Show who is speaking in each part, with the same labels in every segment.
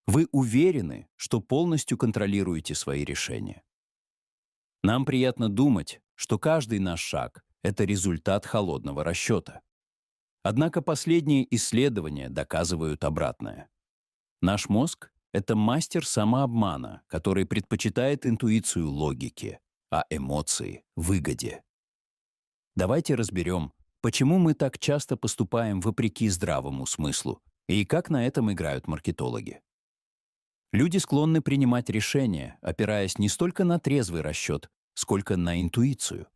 Speaker 1: Вы уверены, что полностью контролируете свои решения. Нам приятно думать, что каждый наш шаг — это результат холодного расчета. Однако последние исследования доказывают обратное. Наш мозг — это мастер самообмана, который предпочитает интуицию логике, а эмоции — выгоде. Давайте разберем, почему мы так часто поступаем вопреки здравому смыслу и как на этом играют маркетологи. Люди склонны принимать решения, опираясь не столько на трезвый расчет, сколько на интуицию.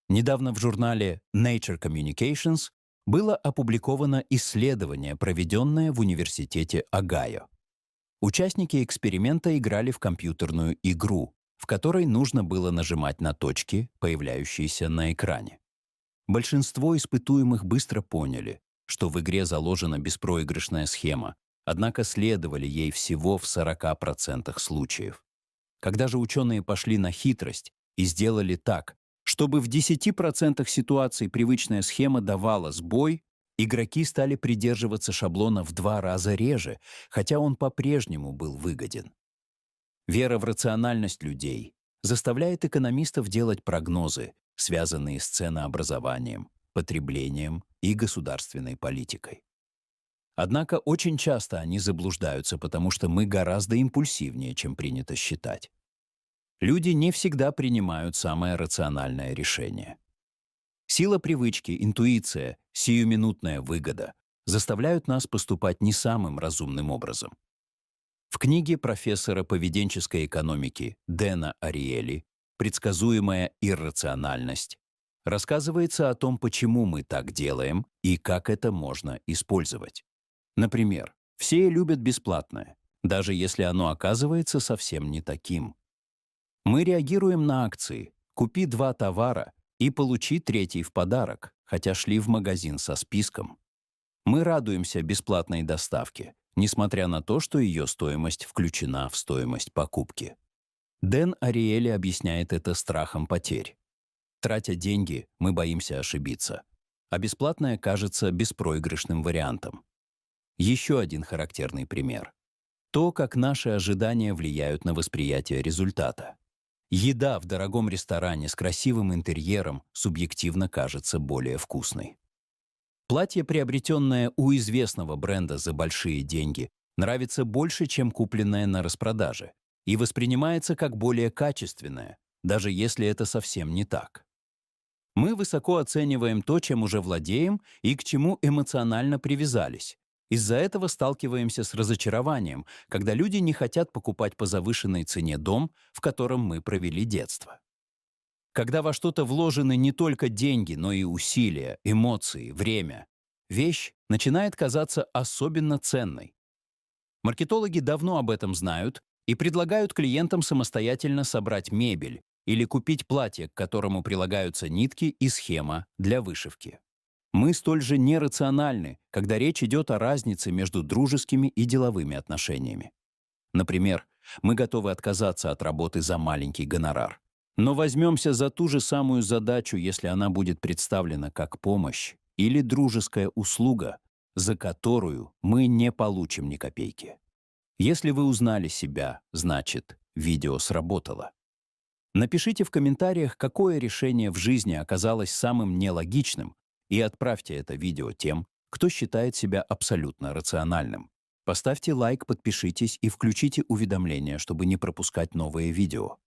Speaker 1: Недавно в журнале Nature Communications было опубликовано исследование, проведенное в университете Огайо. Участники эксперимента играли в компьютерную игру, в которой нужно было нажимать на точки, появляющиеся на экране. Большинство испытуемых быстро поняли, что в игре заложена беспроигрышная схема, однако следовали ей всего в 40% случаев. Когда же ученые пошли на хитрость и сделали так, чтобы в 10% ситуаций привычная схема давала сбой, игроки стали придерживаться шаблона в 2 раза реже, хотя он по-прежнему был выгоден. Вера в рациональность людей заставляет экономистов делать прогнозы, связанные с ценообразованием, потреблением и государственной политикой. Однако очень часто они заблуждаются, потому что мы гораздо импульсивнее, чем принято считать. Люди не всегда принимают самое рациональное решение. Сила привычки, интуиция, сиюминутная выгода заставляют нас поступать не самым разумным образом. В книге профессора поведенческой экономики Дэна Ариэли «Предсказуемая иррациональность» рассказывается о том, почему мы так делаем и как это можно использовать. Например, все любят бесплатное, даже если оно оказывается совсем не таким. Мы реагируем на акции «Купи 2 товара и получи третий в подарок», хотя шли в магазин со списком. Мы радуемся бесплатной доставке, несмотря на то, что ее стоимость включена в стоимость покупки. Дэн Ариэли объясняет это страхом потерь. Тратя деньги, мы боимся ошибиться, а бесплатное кажется беспроигрышным вариантом. Еще один характерный пример. То, как наши ожидания влияют на восприятие результата. Еда в дорогом ресторане с красивым интерьером субъективно кажется более вкусной. Платье, приобретенное у известного бренда за большие деньги, нравится больше, чем купленное на распродаже, и воспринимается как более качественное, даже если это совсем не так. Мы высоко оцениваем то, чем уже владеем и к чему эмоционально привязались. Из-за этого сталкиваемся с разочарованием, когда люди не хотят покупать по завышенной цене дом, в котором мы провели детство. Когда во что-то вложены не только деньги, но и усилия, эмоции, время, вещь начинает казаться особенно ценной. Маркетологи давно об этом знают и предлагают клиентам самостоятельно собрать мебель или купить платье, к которому прилагаются нитки и схема для вышивки. Мы столь же нерациональны, когда речь идет о разнице между дружескими и деловыми отношениями. Например, мы готовы отказаться от работы за маленький гонорар, но возьмемся за ту же самую задачу, если она будет представлена как помощь или дружеская услуга, за которую мы не получим ни копейки. Если вы узнали себя, значит, видео сработало. Напишите в комментариях, какое решение в жизни оказалось самым нелогичным, и отправьте это видео тем, кто считает себя абсолютно рациональным. Поставьте лайк, подпишитесь и включите уведомления, чтобы не пропускать новые видео.